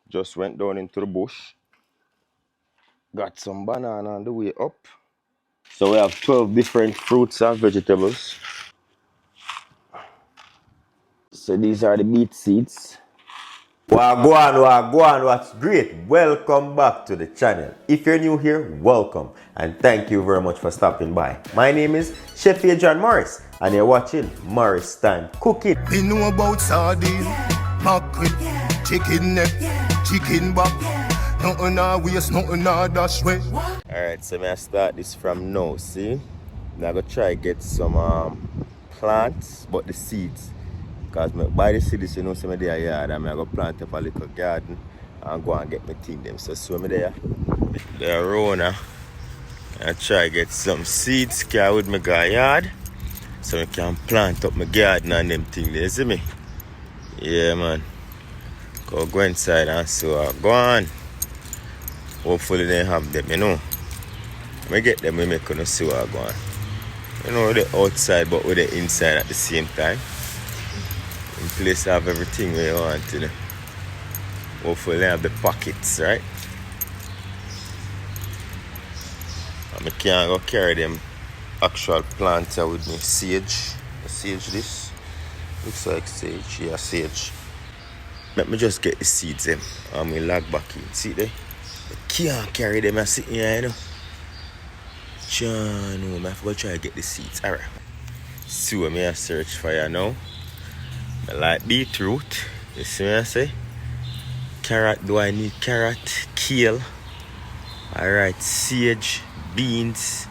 Just went down into the bush. Got some banana on the way up. So we have 12 different fruits and vegetables. So these are the beet seeds. Wagwan, what's great? Welcome back to the channel. If you're new here, welcome and thank you very much for stopping by. My name is Chef John Morris and you're watching Morris Time Cooking. We know about sardine, mackerel, chicken neck, chicken back. Nothing I waste, nothing I dash way. Alright, so I'm going to start this from now, see? I'm going to try get some plants, but the seeds. Because by the seeds, you know, some of their yard, I'm going to plant up a little garden and go and get my thing them. So I'm there. They're around I try get some seeds carry with my yard. So I can plant up my garden and them things, you see me? Yeah, man. Go inside and so go on. Hopefully they have them, you know. When I get them, we make you see what I go on. You know, the outside but with the inside at the same time. In place to have everything where you want, you know. Hopefully they have the pockets, right? And I can't go carry them actual plants with me. Sage. Sage this. Looks like sage. Yeah, sage. Let me just get the seeds them and we log back in. See there? I can't carry them and sit here, you know. John, I have to try to get the seeds. Alright. See what I search for you now. I like beetroot. You see what I say? Carrot, do I need carrot? Kale. Alright, sage, beans,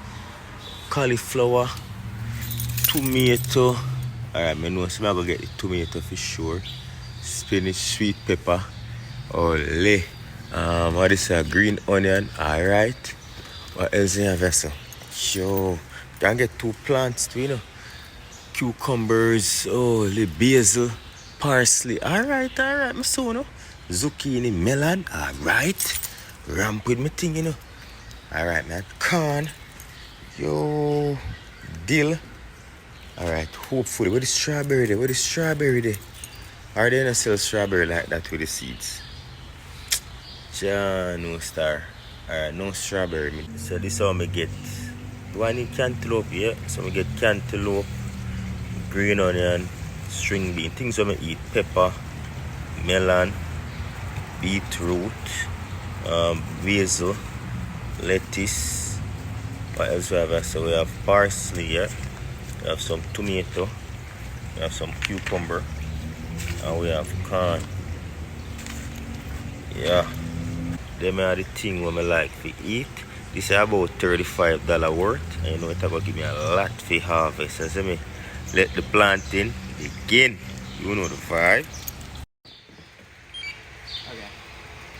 cauliflower, tomato. Alright, I know so I'm going to get the tomato for sure. Spinach, sweet pepper. Ole. What is a green onion? Alright. What else in your vessel? Yo, can get 2 plants too, you know. Cucumbers, basil, parsley. Alright, my son, no? Zucchini, melon. Alright. Ramp with my thing, you know. Alright, man. Corn. Yo, dill. Alright, hopefully. Where the strawberry there? Where the strawberry there? Are they not sell strawberry like that with the seeds? Ja, no star. Alright, no strawberry. So this is how I get. Do I need cantaloupe? Yeah. So I get cantaloupe, green onion, string bean. Things I eat. Pepper, melon, beetroot, basil, lettuce. What else we have? So we have parsley, yeah. We have some tomato. We have some cucumber. And we have corn. Yeah. Them are the things I like to eat. This is about $35 worth. And you know it's going to give me a lot for harvest. So me let the planting begin. You know the vibe. Okay.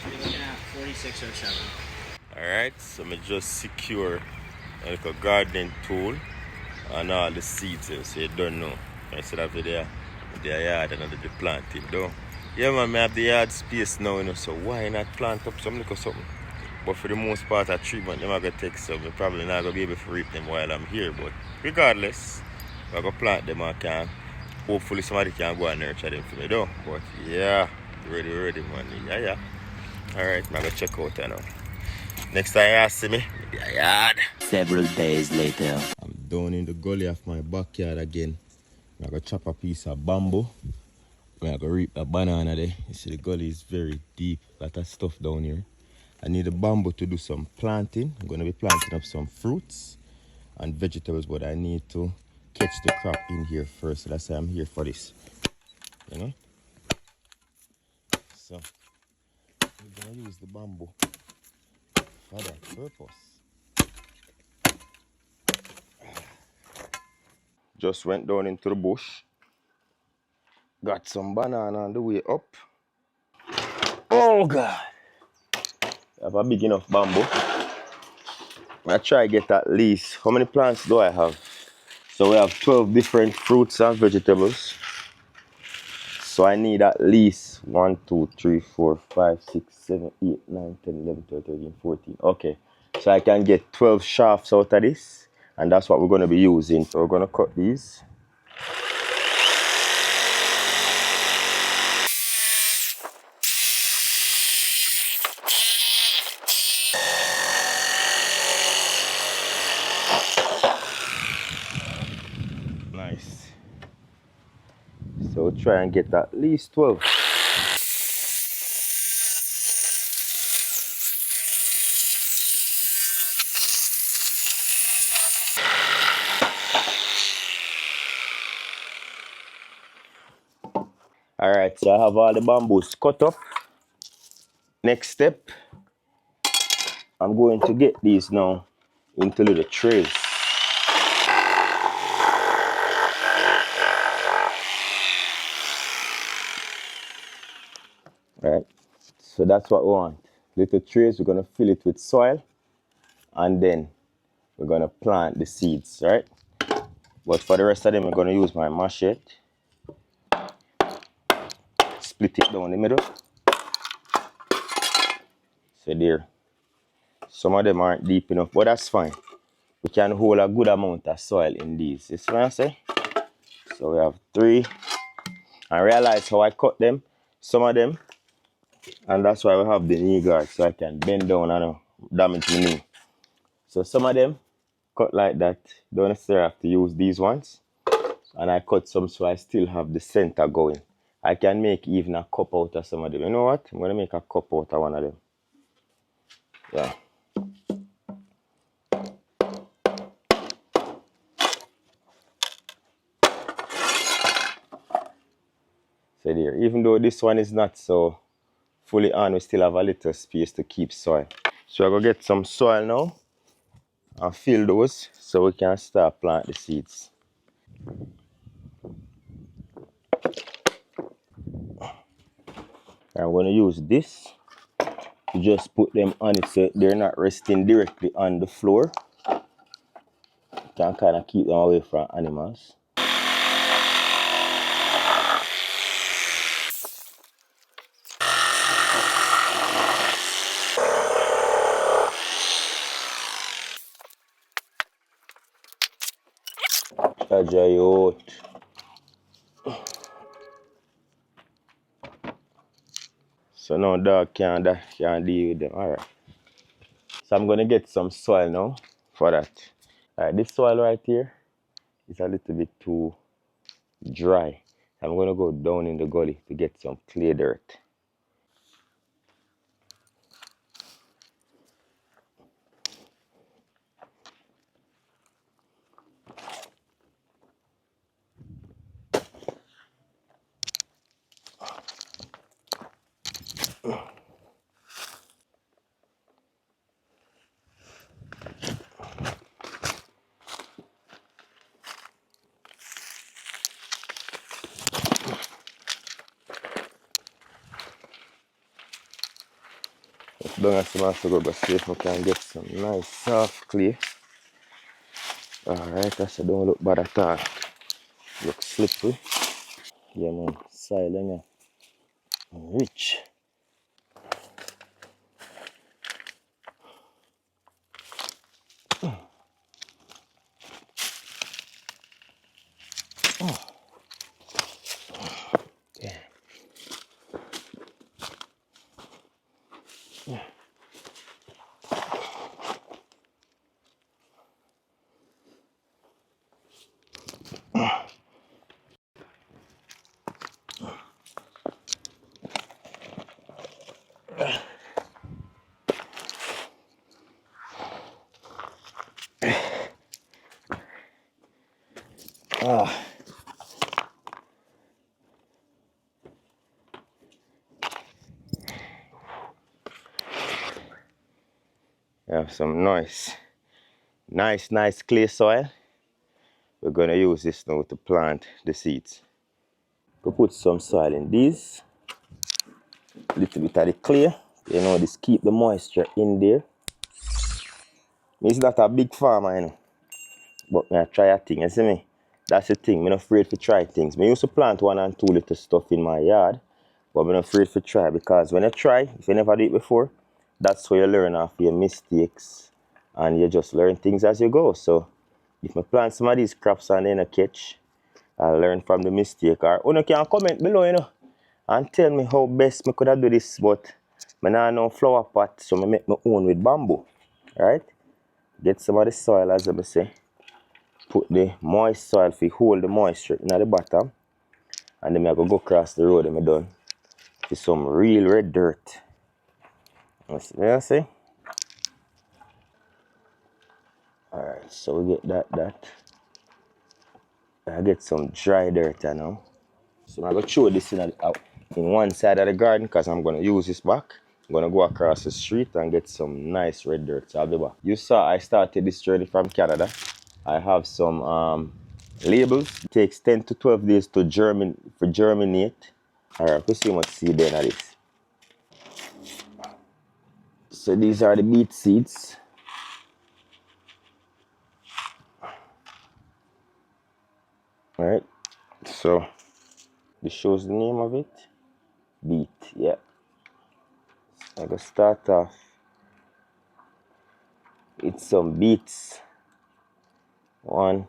So you're looking at 4607. Alright, so I just secure like a gardening tool and all the seeds. So you don't know. I said that there. The yard and the planting though. Yeah man, I have the yard space now, you know, so why not plant up some little something? But for the most part of treatment, I'm gonna take some. I'm probably not gonna be able to reap them while I'm here, but regardless, I'm gonna plant them and can hopefully somebody can go and nurture them for me though. But yeah, ready man. Yeah. Alright, I'm gonna check out now. Next time you see me, the yard. Several days later. I'm down in the gully of my backyard again. I'm gonna chop a piece of bamboo. I'm gonna reap a banana there. You see the gully is very deep. A lot of stuff down here. I need a bamboo to do some planting. I'm gonna be planting up some fruits and vegetables, but I need to catch the crop in here first. So that's why I'm here for this. You know? So we're gonna use the bamboo for that purpose. Just went down into the bush. Got some banana on the way up. Oh God. I have a big enough bamboo. I try to get at least, how many plants do I have? So we have 12 different fruits and vegetables. So I need at least 1, 2, 3, 4, 5, 6, 7, 8, 9, 10, 11, 12, 13, 14. Okay. So I can get 12 shafts out of this. And that's what we're going to be using. So we're going to cut these. Nice. So try and get at least 12. Alright, so I have all the bamboos cut up. Next step, I'm going to get these now into little trays. Right, so that's what we want. Little trays, we're gonna fill it with soil and then we're gonna plant the seeds, right? But for the rest of them, I'm gonna use my machete, split it down the middle. So there. Some of them aren't deep enough, but that's fine. We can hold a good amount of soil in these. You see what I say? So we have 3. I realize how I cut them, some of them, and that's why we have the knee guard, so I can bend down and damage my knee. So some of them cut like that. Don't necessarily have to use these ones. And I cut some so I still have the center going. I can make even a cup out of some of them. You know what? I'm going to make a cup out of one of them. Yeah. So there. Even though this one is not so fully on, we still have a little space to keep soil. So I'm going to get some soil now and fill those so we can start planting the seeds. I'm going to use this to just put them on it so they're not resting directly on the floor. You can kind of keep them away from animals. Ajayot. So now dog can't deal with them. Alright. So I'm gonna get some soil now for that. Alright, this soil right here is a little bit too dry. I'm gonna go down in the gully to get some clay dirt. Down at some to go see if we can get some nice soft clay. Alright, I said don't look bad at all. Look slippery. Yeah man, soil in here. Rich. We have some nice clay soil. We're gonna use this now to plant the seeds. Go put some soil in these. A little bit of the clay. You know, this keep the moisture in there. It's not a big farmer, you know. But I try a thing, you see me? That's the thing. I'm not afraid to try things. I used to plant 1 and 2 little stuff in my yard. But I'm not afraid to try because when you try, if you never did it before, that's where you learn off your mistakes. And you just learn things as you go. So if I plant some of these crops and then I catch, I learn from the mistake. Or you can comment below, you know, and tell me how best I could have do this. But I don't know flower pot, so I make my own with bamboo. Right? Get some of the soil, as I say. Put the moist soil to hold the moisture in the bottom. And then I go across the road and I done with some real red dirt. You see what I say? Alright, so we get that. I get some dry dirt now. So I'm going to throw this in one side of the garden because I'm going to use this back. I'm going to go across the street and get some nice red dirt. So I'll be back. You saw I started this journey from Canada. I have some labels. It takes 10 to 12 days to germinate. Alright, let's see how much seed there in this. So these are the beet seeds. Alright, so this shows the name of it. Beet, yeah. I'm going to start off with some beets. One.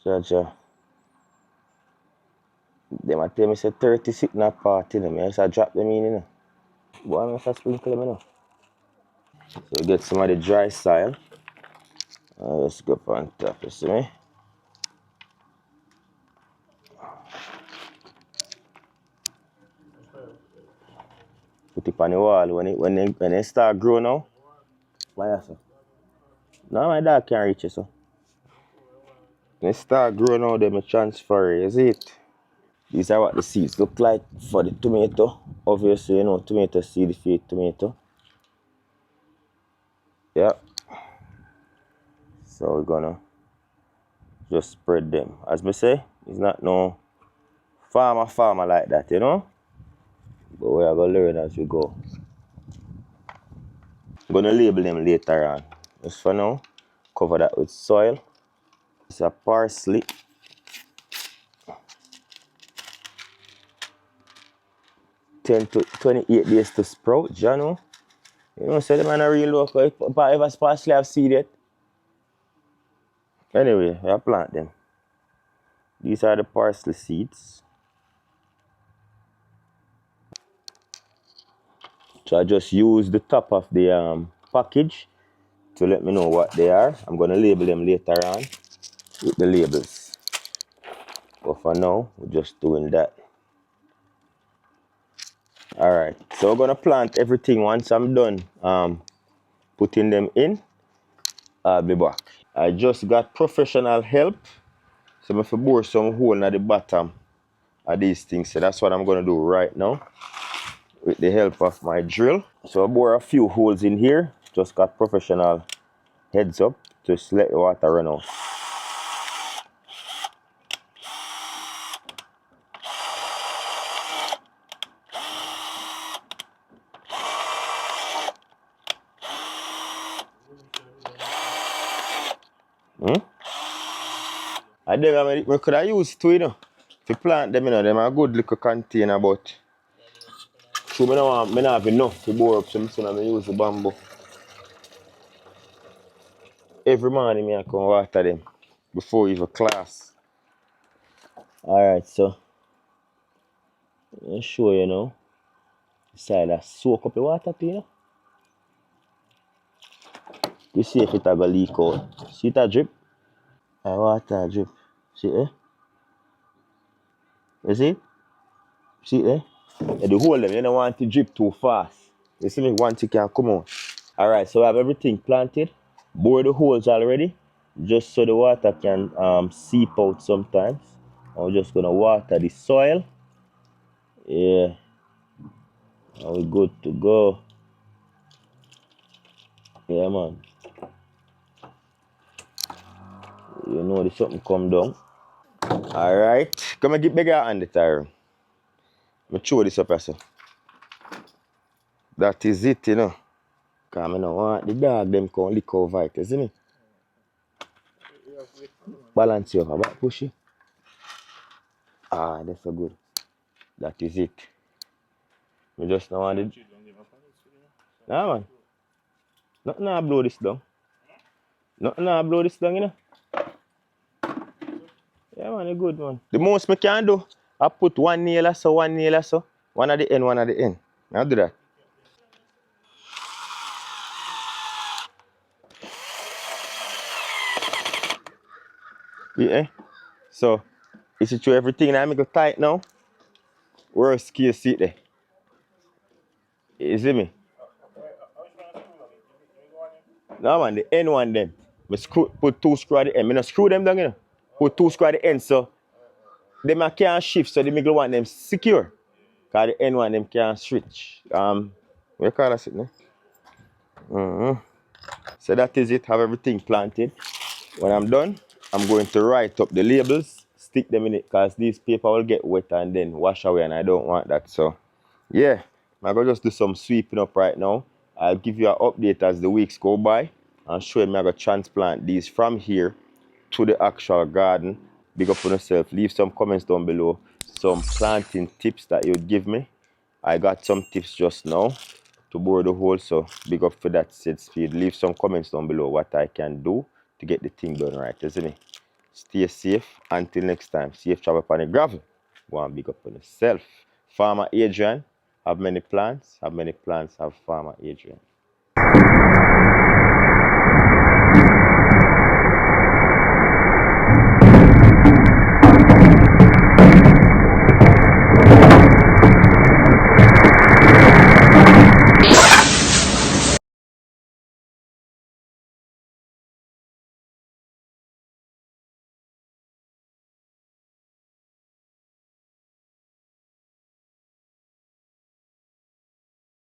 Jaja. They might tell me say 36 in a part in them. I just drop them in, you know. But I'm just sprinkle them, you know. So we get some of the dry soil. Let's go up on top, you see me? Put it on the wall. When they start growing now. Why so? No, my dog can't reach it, so. When they start growing now, then I transfer it, you see it? These are what the seeds look like for the tomato. Obviously, you know, tomato seed feed tomato. Yeah. So we're gonna just spread them. As I say, it's not no farmer like that, you know? But we are gonna learn as we go. I'm gonna label them later on. Just for now, cover that with soil. It's a parsley. Ten to 28 days to sprout, you know? You know, so the man are real local. If ever parsley have seed yet. Anyway, I plant them. These are the parsley seeds. So I just use the top of the package to let me know what they are. I'm going to label them later on with the labels. But for now, we're just doing that. Alright, so we're going to plant everything once I'm done putting them in. I'll be back. I just got professional help. So I'm going to bore some hole at the bottom of these things. So that's what I'm going to do right now with the help of my drill. So I bore a few holes in here. Just got professional heads up. Just let the water run out. I think I could have used two, you know. To plant them, you know, them are a good little container, but so I don't have enough to bore up some, so I use the bamboo. Every morning I come water them before even class. Alright, so I'll show you now. Decide to soak up the water too, you know. You see if it will leak out. See it a drip? The water drip. See it? You see it? See it there? Yeah, the whole them, you don't want to drip too fast. You see me? Once it can come out. Alright, so I have everything planted. Bore the holes already. Just so the water can seep out sometimes. I'm just gonna water the soil. Yeah. And we're good to go. Yeah, man. You know there's something come down. Alright. Come and get bigger on the tire. Let me throw this up here. That is it, you know. Because I don't want the dog them come lick over it, you see me? Balance you over, but push it. Ah, that's so good. That is it. We just don't want it. Nah, man. Nothing I blow this down. Nothing I blow this down, you know. Yeah, man, it's good, man. The most I can do, I put one nail or so, One at the end, one at the end. I'll do that. Yeah. So, is it true everything I make it tight now? Worst case seat there. You see me? No man, the end one them. Put two screw at the end. I not screw them down, you know. Put two screw at the end so them can't shift, so the middle one them secure. Cause the end one them can't switch. What you call that sitting? So that is it. Have everything planted. When I'm done, I'm going to write up the labels, stick them in it, because these paper will get wet and then wash away, and I don't want that. So yeah, I'm gonna just do some sweeping up right now. I'll give you an update as the weeks go by and show you I'm gonna transplant these from here to the actual garden. Big up on yourself. Leave some comments down below. Some planting tips that you'd give me. I got some tips just now to bore the hole, so big up for that said speed. Leave some comments down below what I can do to get the thing done right, isn't it? Stay safe until next time. Safe travel upon the gravel. Go and big up on yourself. Farmer Adrian, have many plants, have Farmer Adrian.